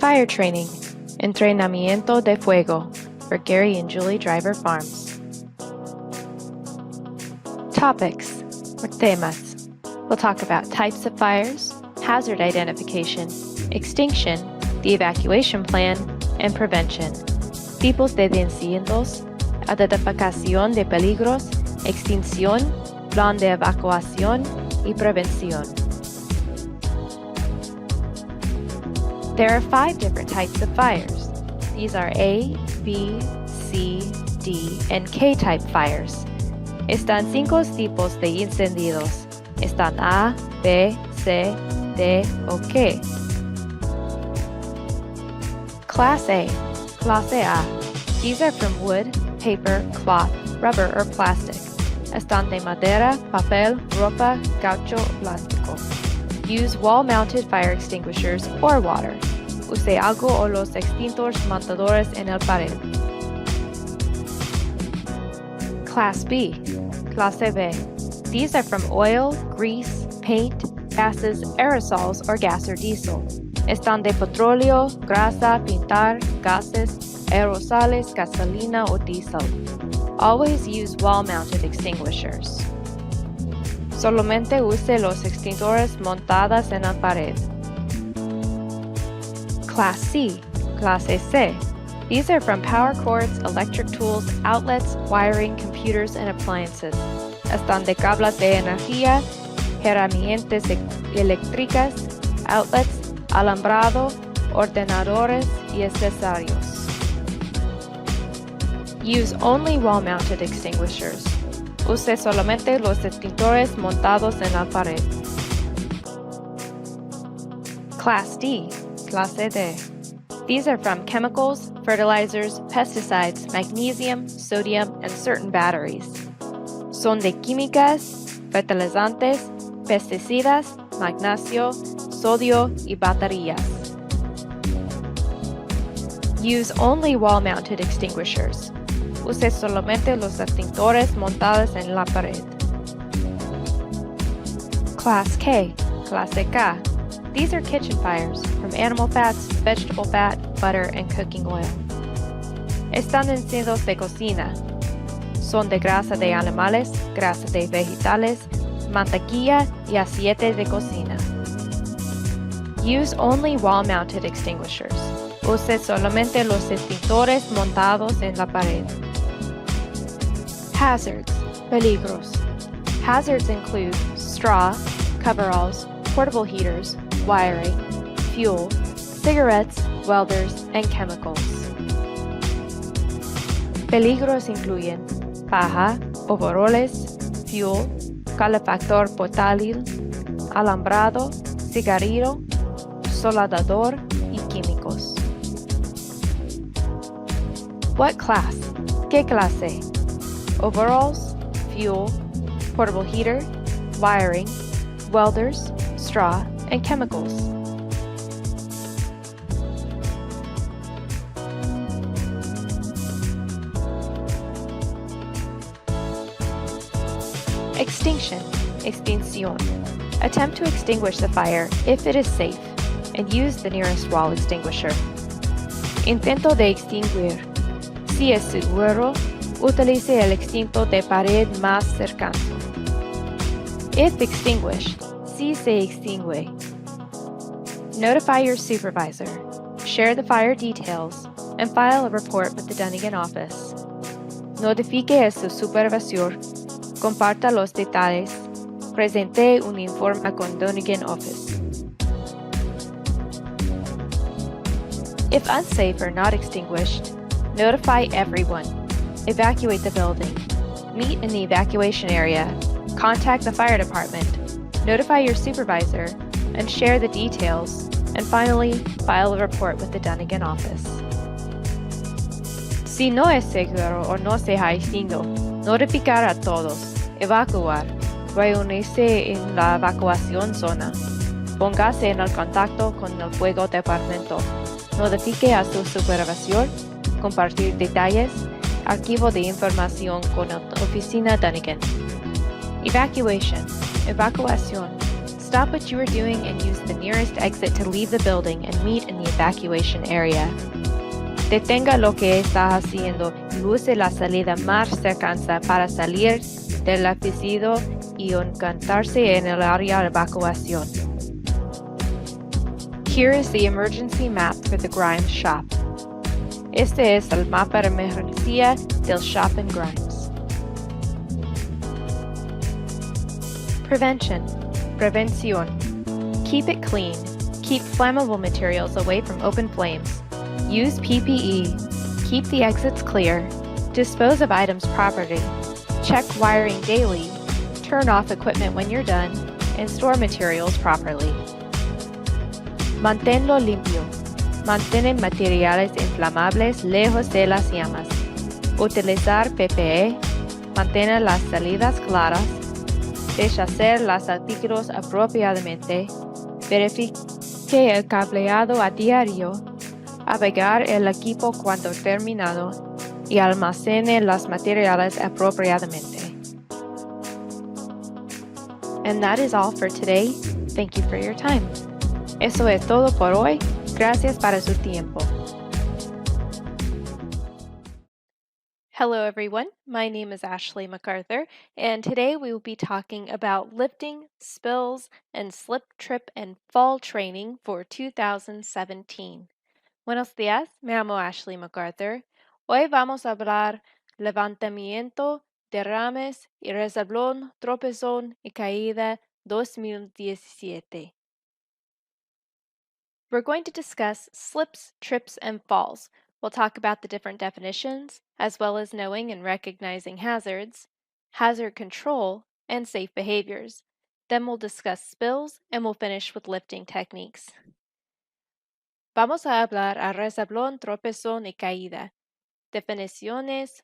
Fire Training, Entrenamiento de Fuego for Gary and Julie Driver Farms. Topics or temas. We'll talk about types of fires, hazard identification, extinction, the evacuation plan, and prevention. Tipos de incendios, identificación de peligros, extinción, plan de evacuación y prevención. There are 5 different types of fires. These are A, B, C, D, and K-type fires. Están 5 tipos de incendios. Están A, B, C, D, o K. Class A, Clase A. These are from wood, paper, cloth, rubber, or plastic. Están de madera, papel, ropa, caucho, o plástico. Use wall-mounted fire extinguishers or water. Use algo o los extintores montadores en el pared. Class B, Clase B. These are from oil, grease, paint, gases, aerosols, or gas or diesel. Están de petróleo, grasa, pintar, gases, aerosoles, gasolina, o diesel. Always use wall-mounted extinguishers. Solamente use los extintores montados en la pared. Class C, Clase C. These are from power cords, electric tools, outlets, wiring, computers, and appliances. Están de cables de energía, herramientas eléctricas, outlets, alambrado, ordenadores, y accesorios. Use only wall-mounted extinguishers. Use solamente los extintores montados en la pared. Class D, Clase D. These are from chemicals, fertilizers, pesticides, magnesium, sodium, and certain batteries. Son de químicas, fertilizantes, pesticidas, magnesio, sodio, y baterías. Use only wall-mounted extinguishers. Use solamente los extintores montados en la pared. Class K, Clase K. These are kitchen fires from animal fats, vegetable fat, butter, and cooking oil. Están incendios de cocina. Son de grasa de animales, grasa de vegetales, mantequilla, y aceite de cocina. Use only wall-mounted extinguishers. Use solamente los extintores montados en la pared. Hazards, peligros. Hazards include straw, coveralls, portable heaters, wiring, fuel, cigarettes, welders, and chemicals. Peligros incluyen paja, overoles, fuel, calefactor portátil, alambrado, cigarrillo, soldador, y químicos. What class? ¿Qué clase? Overalls, fuel, portable heater, wiring, welders, straw, and chemicals. Extinction, extinción. Attempt to extinguish the fire if it is safe, and use the nearest wall extinguisher. Intento de extinguir. Si es seguro, utilice el extintor de pared más cercano. If extinguished, si se extingue. Notify your supervisor. Share the fire details, and file a report with the Dunnigan office. Notifique a su supervisor. Comparta los detalles. Presente un informe con Dunnigan office. If unsafe or not extinguished, notify everyone. Evacuate the building. Meet in the evacuation area. Contact the fire department. Notify your supervisor, and share the details, and finally, file a report with the Dunnigan office. Si no es seguro o no se ha extinto, notificar a todos, evacuar, reunirse en la evacuación zona, póngase en el contacto con el fuego departamento, notifique a su supervisor, compartir detalles, archivo de información con la oficina Dunnigan. Evacuation, evacuación. Stop what you are doing and use the nearest exit to leave the building and meet in the evacuation area. Detenga lo que está haciendo y use la salida más cercana para salir del edificio y encontrarse en el área de evacuación. Here is the emergency map for the Grimes shop. Este es el mapa de emergencia del shop in Grimes. Prevention. Prevención. Keep it clean. Keep flammable materials away from open flames. Use PPE. Keep the exits clear. Dispose of items properly. Check wiring daily. Turn off equipment when you're done. And store materials properly. Manténlo limpio. Mantén materiales inflamables lejos de las llamas. Utilizar PPE. Mantener las salidas claras. Deshacer los artículos apropiadamente. Verifique el cableado a diario. Apagar el equipo cuando terminado. Y almacene los materiales apropiadamente. And that is all for today. Thank you for your time. Eso es todo por hoy. Gracias para su tiempo. Hello everyone, my name is Ashley MacArthur, and today we will be talking about lifting, spills, and slip, trip, and fall training for 2017. Buenos días, me llamo Ashley MacArthur. Hoy vamos a hablar levantamiento, derrames y resbalón, tropezón y caída 2017. We're going to discuss slips, trips, and falls. We'll talk about the different definitions, as well as knowing and recognizing hazards, hazard control, and safe behaviors. Then we'll discuss spills, and we'll finish with lifting techniques. Vamos a hablar a resbalón, tropezón y caída. Definiciones,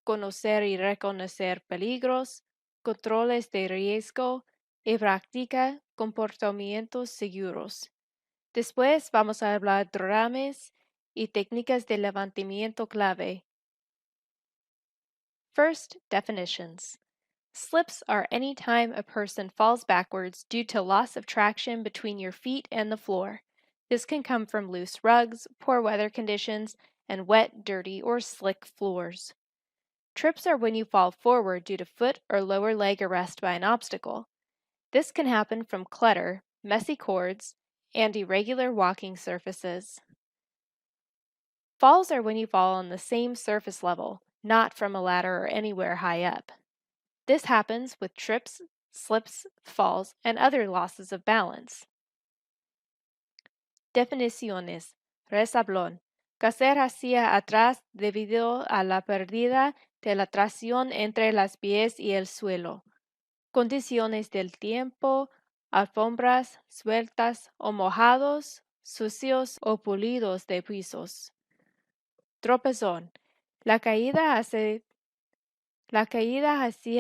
conocer y reconocer peligros, controles de riesgo y practica comportamientos seguros. Después vamos a hablar de derrames y técnicas de levantamiento clave. First, definitions. Slips are any time a person falls backwards due to loss of traction between your feet and the floor. This can come from loose rugs, poor weather conditions, and wet, dirty, or slick floors. Trips are when you fall forward due to foot or lower leg arrest by an obstacle. This can happen from clutter, messy cords, and irregular walking surfaces. Falls are when you fall on the same surface level, not from a ladder or anywhere high up. This happens with trips, slips, falls, and other losses of balance. Definiciones. Resbalón. Caer hacia atrás debido a la pérdida de la tracción entre los pies y el suelo. Condiciones del tiempo, alfombras sueltas o mojados, sucios o pulidos de pisos. Tropezón. La caída hacia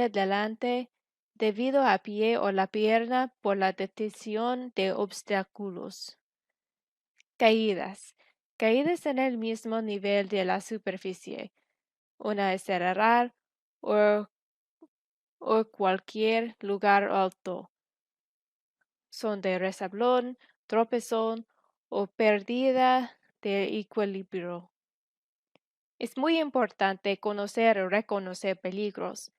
adelante debido a pie o la pierna por la detección de obstáculos. Caídas. Caídas en el mismo nivel de la superficie. Una escalerar o cualquier lugar alto. Son de resbalón, tropezón o pérdida de equilibrio. Es muy importante conocer y reconocer peligros.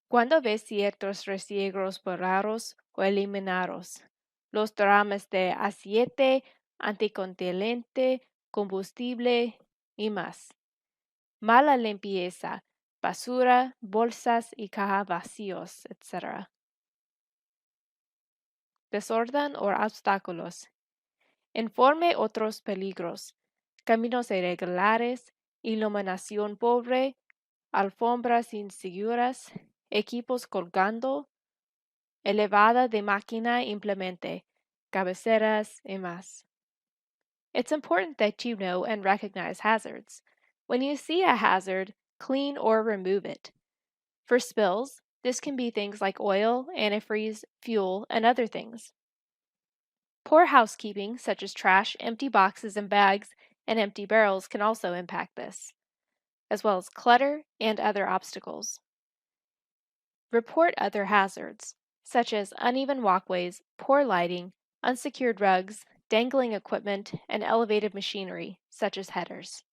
Cuando ves ciertos riesgos borrados o eliminados, los derrames de aceite, anticongelante, combustible y más. Mala limpieza, basura, bolsas y cajas vacíos, etc. Desorden o obstáculos. Informe otros peligros. Caminos irregulares, iluminación pobre, alfombras inseguras, equipos colgando, elevada de máquina implemente, cabeceras y más. It's important that you know and recognize hazards. When you see a hazard, clean or remove it. For spills, this can be things like oil, antifreeze, fuel, and other things. Poor housekeeping, such as trash, empty boxes and bags, and empty barrels can also impact this, as well as clutter and other obstacles. Report other hazards. such as uneven walkways, poor lighting, unsecured rugs, dangling equipment, and elevated machinery, such as headers.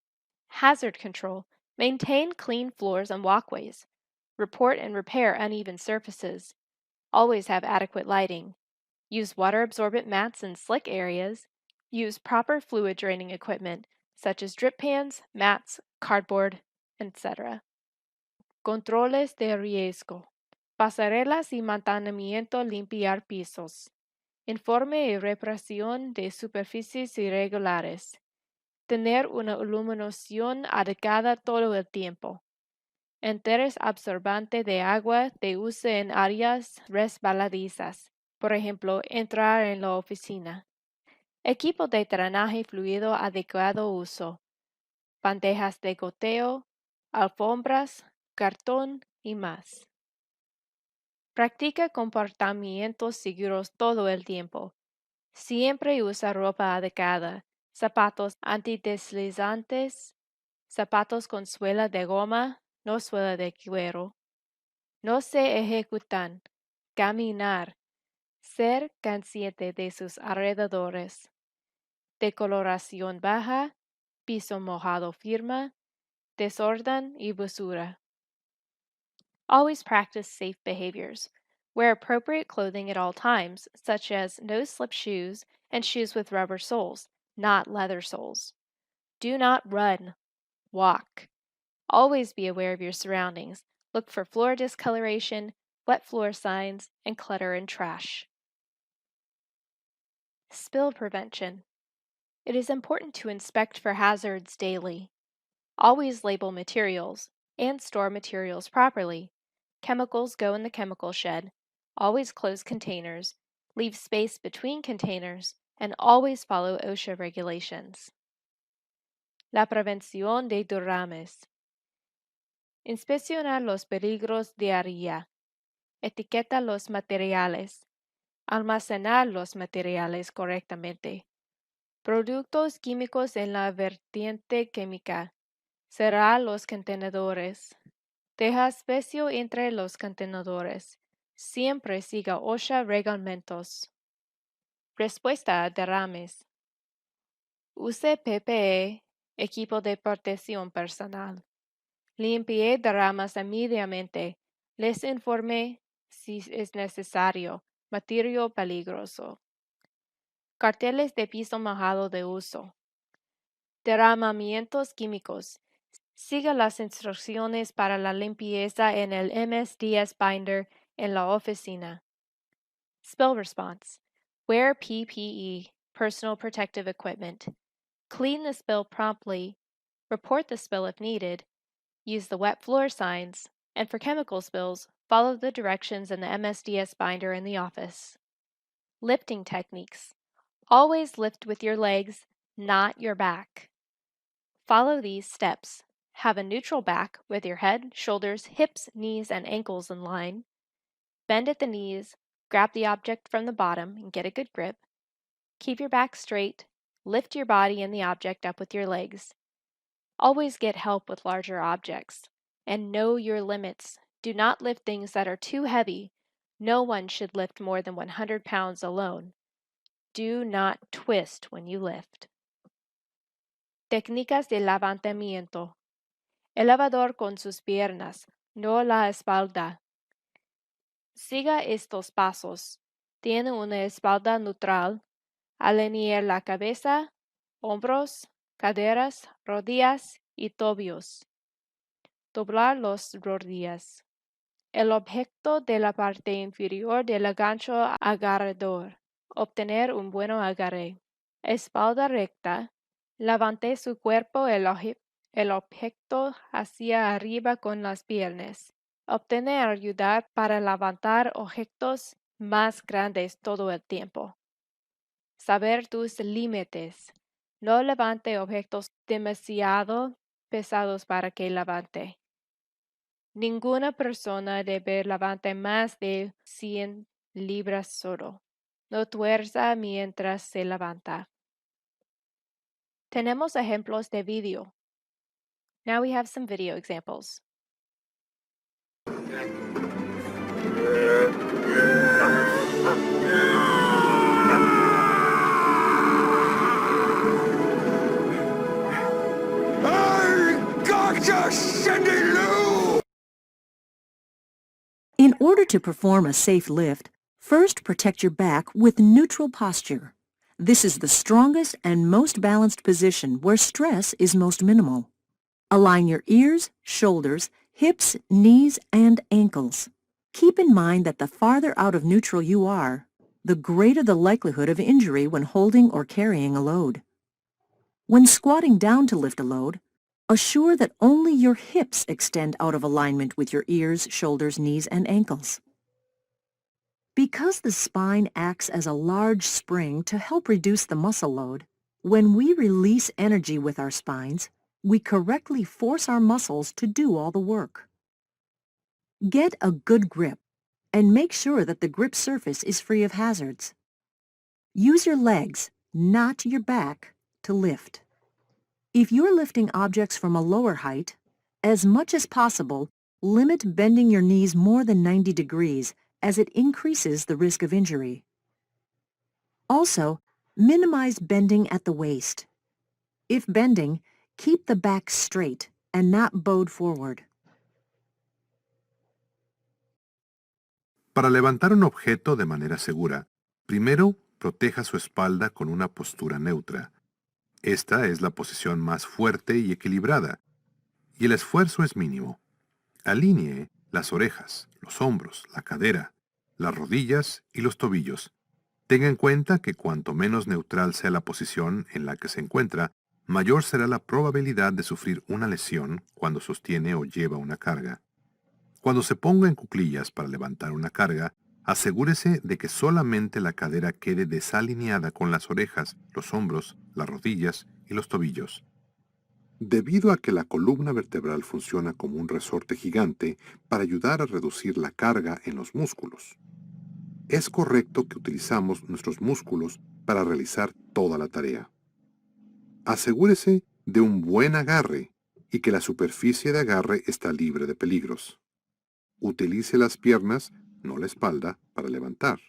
Hazard control. Maintain clean floors and walkways. Report and repair uneven surfaces. Always have adequate lighting. Use water-absorbent mats in slick areas. Use proper fluid draining equipment, such as drip pans, mats, cardboard, etc. Controles de riesgo. Pasarelas y mantenimiento, limpiar pisos. Informe y reparación de superficies irregulares. Tener una iluminación adecuada todo el tiempo. Interés absorbente de agua de uso en áreas resbaladizas. Por ejemplo, entrar en la oficina. Equipo de drenaje fluido adecuado uso. Bandejas de goteo, alfombras, cartón y más. Practica comportamientos seguros todo el tiempo. Siempre usa ropa adecuada, zapatos antideslizantes, zapatos con suela de goma, no suela de cuero. No se ejecutan. Caminar. Ser consciente de sus alrededores. Decoloración baja, piso mojado firme, desorden y basura. Always practice safe behaviors. Wear appropriate clothing at all times, such as no-slip shoes and shoes with rubber soles, not leather soles. Do not run. Walk. Always be aware of your surroundings. Look for floor discoloration, wet floor signs, and clutter and trash. Spill prevention. It is important to inspect for hazards daily. Always label materials and store materials properly. Chemicals go in the chemical shed. Always close containers. Leave space between containers, and always follow OSHA regulations. La prevención de derrames. Inspecciona los peligros diaria. Etiqueta los materiales. Almacenar los materiales correctamente. Productos químicos en la vertiente química. Cerrar los contenedores. Deja espacio entre los contenedores. Siempre siga OSHA reglamentos. Respuesta a derrames. Use PPE, equipo de protección personal. Limpie derrames inmediatamente. Les informe si es necesario. Material peligroso. Carteles de piso mojado de uso. Derramamientos químicos. Siga las instrucciones para la limpieza en el MSDS binder en la oficina. Spill response. Wear PPE, personal protective equipment. Clean the spill promptly. Report the spill if needed. Use the wet floor signs. And for chemical spills, follow the directions in the MSDS binder in the office. Lifting techniques. Always lift with your legs, not your back. Follow these steps. Have a neutral back with your head, shoulders, hips, knees, and ankles in line. Bend at the knees, grab the object from the bottom and get a good grip. Keep your back straight. Lift your body and the object up with your legs. Always get help with larger objects. And know your limits. Do not lift things that are too heavy. No one should lift more than 100 pounds alone. Do not twist when you lift. Técnicas de levantamiento. Elevador con sus piernas, no la espalda. Siga estos pasos. Tiene una espalda neutral. Alinear la cabeza, hombros, caderas, rodillas y tobillos. Doblar los rodillas. El objeto de la parte inferior del gancho agarrador. Obtener un buen agarre. Espalda recta. Levante su cuerpo el objeto hacia arriba con las piernas. Obtener ayuda para levantar objetos más grandes todo el tiempo. Saber tus límites. No levante objetos demasiado pesados para que levante. Ninguna persona debe levantar más de 100 libras solo. No tuerza mientras se levanta. Tenemos ejemplos de video. Now we have some video examples. Roger, Cindy Lou! In order to perform a safe lift, first protect your back with neutral posture. This is the strongest and most balanced position where stress is most minimal. Align your ears, shoulders, hips, knees, and ankles. Keep in mind that the farther out of neutral you are, the greater the likelihood of injury when holding or carrying a load. When squatting down to lift a load, assure that only your hips extend out of alignment with your ears, shoulders, knees, and ankles. Because the spine acts as a large spring to help reduce the muscle load, when we release energy with our spines, we correctly force our muscles to do all the work. Get a good grip and make sure that the grip surface is free of hazards. Use your legs, not your back, to lift. If you're lifting objects from a lower height, as much as possible, limit bending your knees more than 90 degrees as it increases the risk of injury. Also, minimize bending at the waist. If bending, keep the back straight and not bowed forward. Para levantar un objeto de manera segura, primero proteja su espalda con una postura neutra. Esta es la posición más fuerte y equilibrada, y el esfuerzo es mínimo. Alinee las orejas, los hombros, la cadera, las rodillas y los tobillos. Tenga en cuenta que cuanto menos neutral sea la posición en la que se encuentra, mayor será la probabilidad de sufrir una lesión cuando sostiene o lleva una carga. Cuando se ponga en cuclillas para levantar una carga, asegúrese de que solamente la cadera quede desalineada con las orejas, los hombros, las rodillas y los tobillos. Debido a que la columna vertebral funciona como un resorte gigante para ayudar a reducir la carga en los músculos, es correcto que utilizamos nuestros músculos para realizar toda la tarea. Asegúrese de un buen agarre y que la superficie de agarre está libre de peligros. Utilice las piernas, no la espalda, para levantar.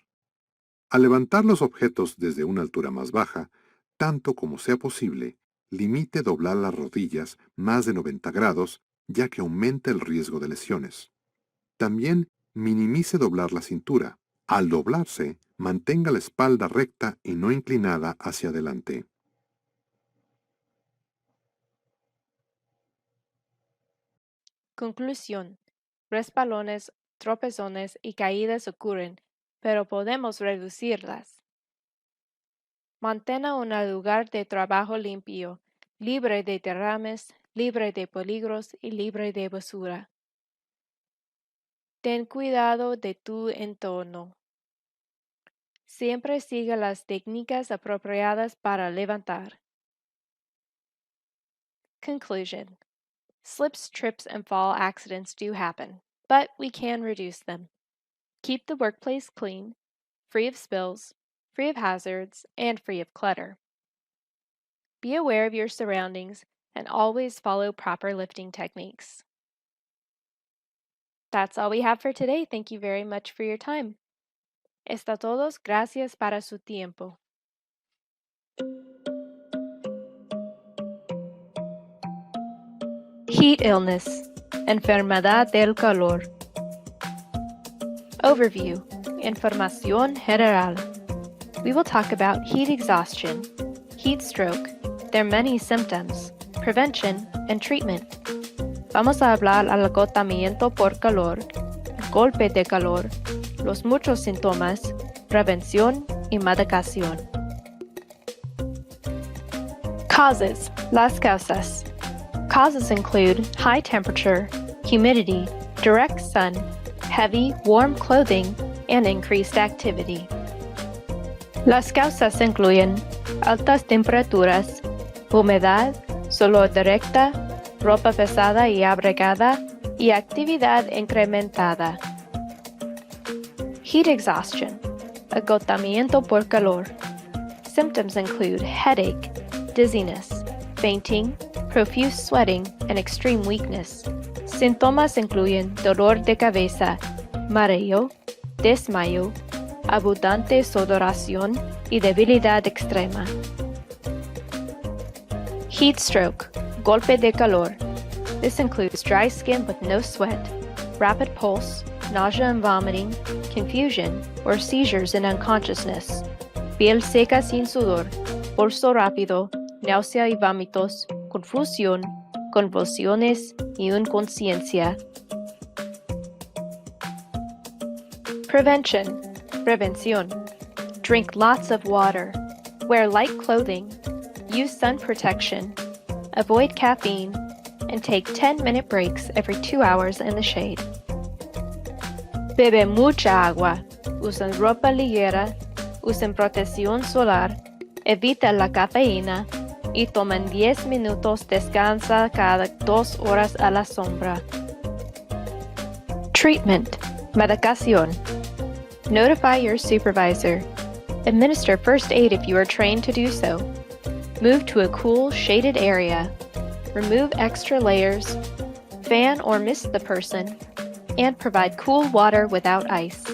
Al levantar los objetos desde una altura más baja, tanto como sea posible, limite doblar las rodillas más de 90 grados, ya que aumenta el riesgo de lesiones. También minimice doblar la cintura. Al doblarse, mantenga la espalda recta y no inclinada hacia adelante. Conclusión. Resbalones, tropezones y caídas ocurren, pero podemos reducirlas. Mantenga un lugar de trabajo limpio, libre de derrames, libre de peligros y libre de basura. Ten cuidado de tu entorno. Siempre siga las técnicas apropiadas para levantar. Conclusion. Slips, trips, and fall accidents do happen, but we can reduce them. Keep the workplace clean, free of spills, free of hazards, and free of clutter. Be aware of your surroundings and always follow proper lifting techniques. That's all we have for today. Thank you very much for your time. Está todos. Gracias para su tiempo. Heat illness, enfermedad del calor. Overview, información general. We will talk about heat exhaustion, heat stroke, their many symptoms, prevention, and treatment. Vamos a hablar al agotamiento por calor, golpe de calor, los muchos síntomas, prevención y medicación. Causes, las causas. Causes include high temperature, humidity, direct sun, heavy, warm clothing, and increased activity. Las causas incluyen altas temperaturas, humedad, sol directa, ropa pesada y abrigada, y actividad incrementada. Heat exhaustion, agotamiento por calor. Symptoms include headache, dizziness, fainting, profuse sweating, and extreme weakness. Síntomas incluyen dolor de cabeza, mareo, desmayo, abundante sudoración y debilidad extrema. Heat stroke, golpe de calor. This includes dry skin with no sweat, rapid pulse, nausea and vomiting, confusion, or seizures and unconsciousness, piel seca sin sudor, pulso rápido, náusea y vómitos, confusión, convulsiones y inconsciencia. Prevention. Prevención. Drink lots of water. Wear light clothing. Use sun protection. Avoid caffeine. And take 10-minute breaks every 2 hours in the shade. Bebe mucha agua. Usen ropa ligera. Usen protección solar. Evita la cafeína. Y tomen 10 minutos descansa cada 2 horas a la sombra. Treatment. Medicación. Notify your supervisor. Administer first aid if you are trained to do so. Move to a cool, shaded area. Remove extra layers. Fan or mist the person. And provide cool water without ice.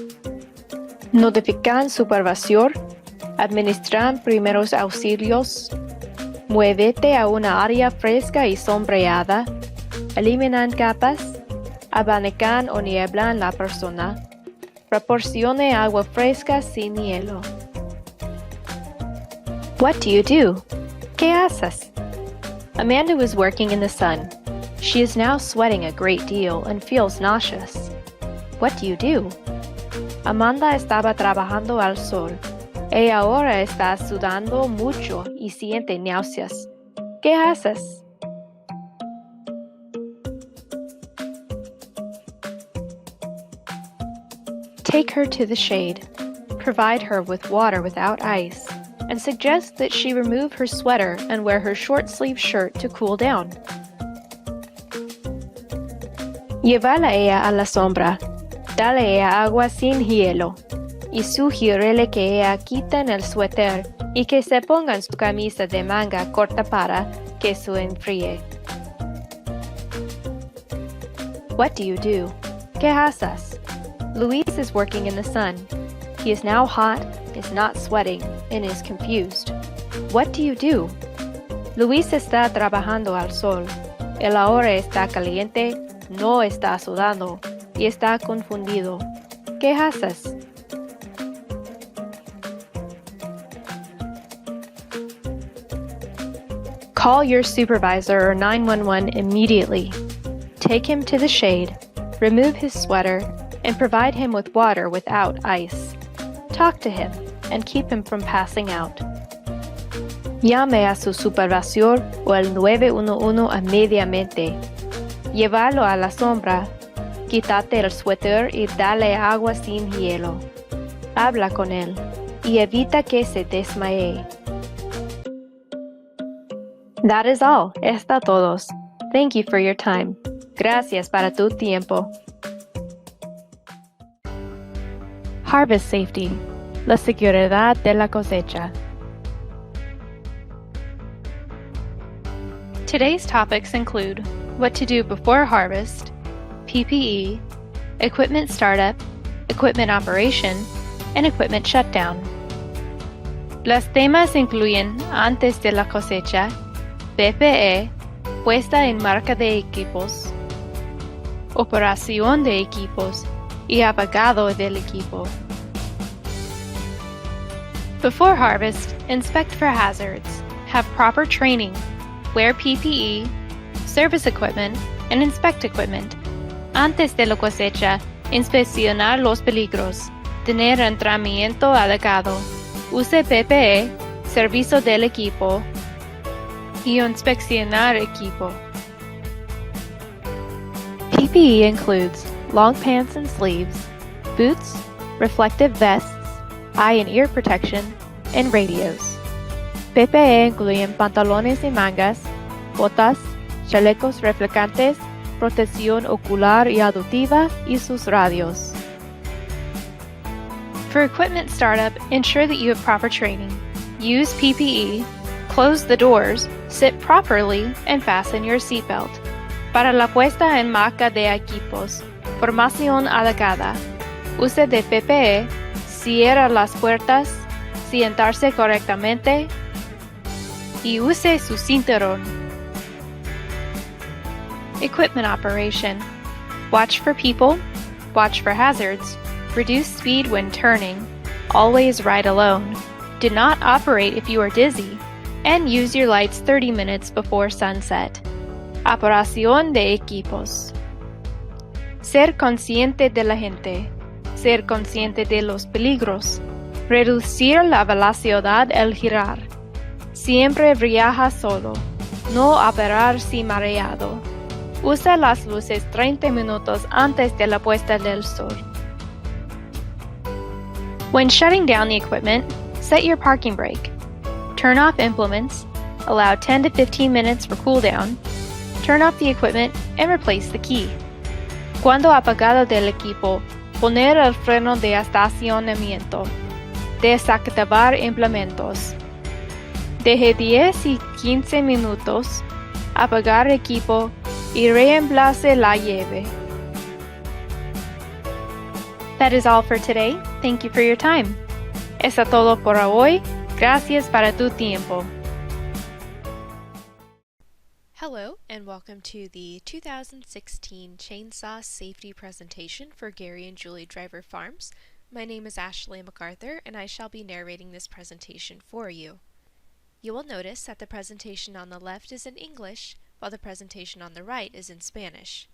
Notifican supervisor. Administran primeros auxilios. Muévete a una área fresca y sombreada. Eliminan capas. Abanican o nieblan la persona. Proporcione agua fresca sin hielo. What do you do? ¿Qué haces? Amanda was working in the sun. She is now sweating a great deal and feels nauseous. What do you do? Amanda estaba trabajando al sol. Ella ahora está sudando mucho y siente náuseas. ¿Qué haces? Take her to the shade. Provide her with water without ice, and suggest that she remove her sweater and wear her short-sleeved shirt to cool down. Llévala ella a la sombra. Dale ella agua sin hielo. Y sugiérele que ella quiten el suéter y que se pongan su camisa de manga corta para que se enfríe. What do you do? ¿Qué haces? Luis is working in the sun. He is now hot, is not sweating, and is confused. What do you do? Luis está trabajando al sol. Él ahora está caliente, no está sudando, y está confundido. ¿Qué haces? Call your supervisor or 911 immediately. Take him to the shade, remove his sweater, and provide him with water without ice. Talk to him and keep him from passing out. Llame a su supervisor o al 911 inmediatamente. Llévalo a la sombra. Quítate el suéter y dale agua sin hielo. Habla con él y evita que se desmaye. That is all. Está todos. Thank you for your time. Gracias para tu tiempo. Harvest safety. La seguridad de la cosecha. Today's topics include what to do before harvest, PPE, equipment startup, equipment operation, and equipment shutdown. Los temas incluyen antes de la cosecha, PPE, puesta en marca de equipos, operación de equipos y apagado del equipo. Before harvest, inspect for hazards, have proper training, wear PPE, service equipment, and inspect equipment. Antes de la cosecha, inspeccionar los peligros, tener entrenamiento adecuado, use PPE, servicio del equipo, y inspeccionar equipo. PPE includes long pants and sleeves, boots, reflective vests, eye and ear protection, and radios. PPE incluyen pantalones y mangas, botas, chalecos reflejantes, protección ocular y auditiva, y sus radios. For equipment startup, ensure that you have proper training. Use PPE, close the doors, sit properly, and fasten your seatbelt. Para la puesta en marcha de equipos, formación adecuada. Use de PPE, cierra las puertas, sentarse correctamente y use su cinturón. Equipment operation. Watch for people, watch for hazards, reduce speed when turning, always ride alone, do not operate if you are dizzy, and use your lights 30 minutes before sunset. Operación de equipos. Ser consciente de la gente, ser consciente de los peligros, reducir la velocidad al girar. Siempre viaja solo, no operar si mareado. Usa las luces 30 minutos antes de la puesta del sol. When shutting down the equipment, set your parking brake. Turn off implements, allow 10 to 15 minutes for cool down, turn off the equipment, and replace the key. Cuando apagado del equipo, poner el freno de estacionamiento. Desactivar implementos. Deje 10 y 15 minutos, apagar equipo y reemplace la llave. That is all for today. Thank you for your time. Eso todo por hoy. Gracias para tu tiempo. Hello and welcome to the 2016 Chainsaw Safety Presentation for Gary and Julie Driver Farms. My name is Ashley MacArthur and I shall be narrating this presentation for you. You will notice that the presentation on the left is in English, while the presentation on the right is in Spanish.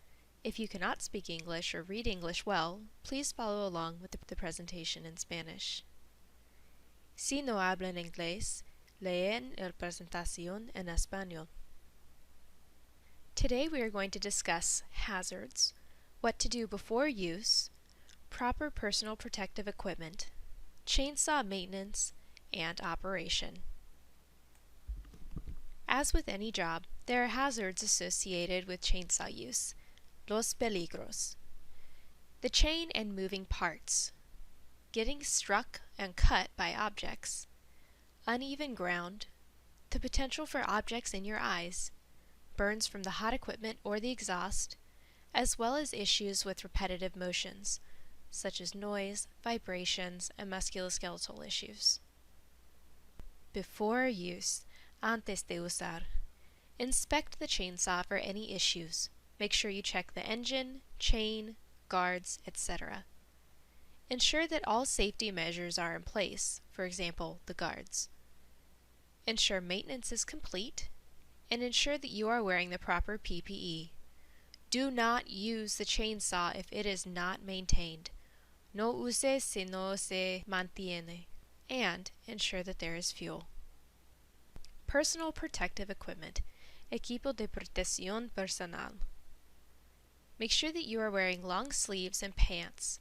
If you cannot speak English or read English well, please follow along with the presentation in Spanish. Si no hablan inglés, leen la presentación en español. Today we are going to discuss hazards, what to do before use, proper personal protective equipment, chainsaw maintenance, and operation. As with any job, there are hazards associated with chainsaw use. Los peligros. The chain and moving parts. Getting struck and cut by objects. Uneven ground. The potential for objects in your eyes. Burns from the hot equipment or the exhaust, as well as issues with repetitive motions, such as noise, vibrations, and musculoskeletal issues. Before use. Antes de usar. Inspect the chainsaw for any issues. Make sure you check the engine, chain, guards, etc. Ensure that all safety measures are in place, for example, the guards. Ensure maintenance is complete, and ensure that you are wearing the proper PPE. Do not use the chainsaw if it is not maintained. No use si no se mantiene. And ensure that there is fuel. Personal protective equipment. Equipo de protección personal. Make sure that you are wearing long sleeves and pants.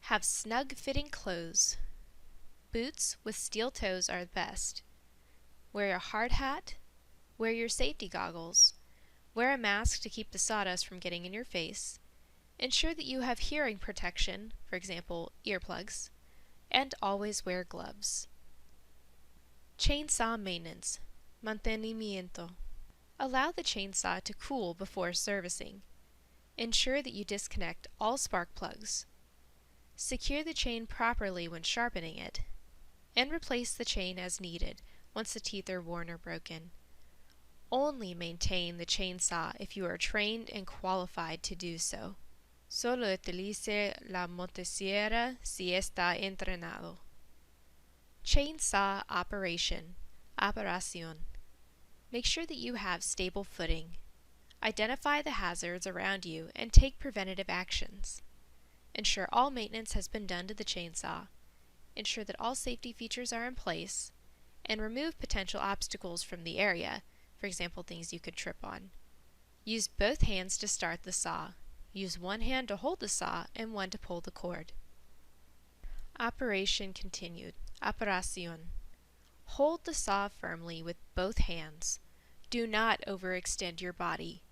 Have snug-fitting clothes. Boots with steel toes are best. Wear a hard hat. Wear your safety goggles. Wear a mask to keep the sawdust from getting in your face. Ensure that you have hearing protection, for example, earplugs. And always wear gloves. Chainsaw maintenance. Mantenimiento. Allow the chainsaw to cool before servicing. Ensure that you disconnect all spark plugs. Secure the chain properly when sharpening it. And replace the chain as needed once the teeth are worn or broken. Only maintain the chainsaw if you are trained and qualified to do so. Solo utilice la motosierra si está entrenado. Chainsaw operation. Operación. Make sure that you have stable footing. Identify the hazards around you and take preventative actions. Ensure all maintenance has been done to the chainsaw. Ensure that all safety features are in place. And remove potential obstacles from the area, for example, things you could trip on. Use both hands to start the saw. Use one hand to hold the saw and one to pull the cord. Operation continued. Operación. Hold the saw firmly with both hands. Do not overextend your body.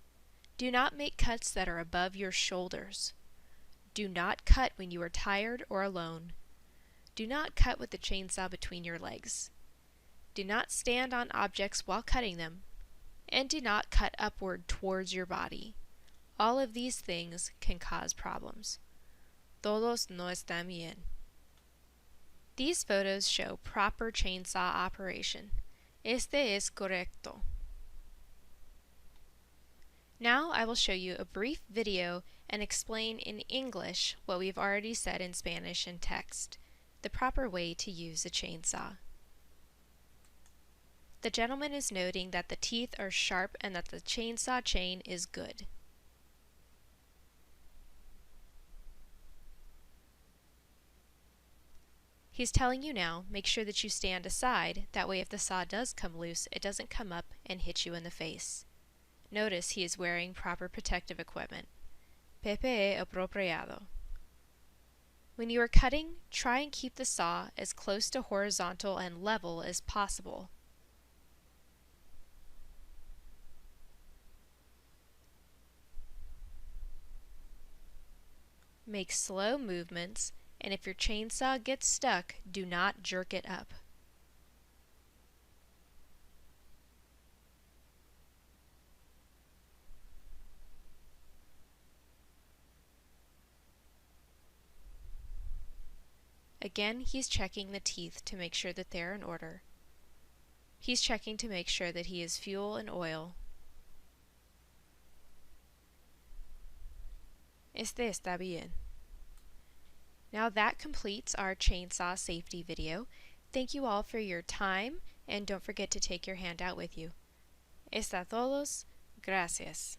Do not make cuts that are above your shoulders. Do not cut when you are tired or alone. Do not cut with the chainsaw between your legs. Do not stand on objects while cutting them. And do not cut upward towards your body. All of these things can cause problems. Todos no están bien. These photos show proper chainsaw operation. Este es correcto. Now I will show you a brief video and explain in English what we've already said in Spanish in text, the proper way to use a chainsaw. The gentleman is noting that the teeth are sharp and that the chainsaw chain is good. He's telling you now, make sure that you stand aside, that way if the saw does come loose, it doesn't come up and hit you in the face. Notice he is wearing proper protective equipment. PPE apropiado. When you are cutting, try and keep the saw as close to horizontal and level as possible. Make slow movements, and if your chainsaw gets stuck, do not jerk it up. Again, he's checking the teeth to make sure that they're in order. He's checking to make sure that he has fuel and oil. Este está bien. Now that completes our chainsaw safety video. Thank you all for your time, and don't forget to take your handout with you. Está todos. Gracias.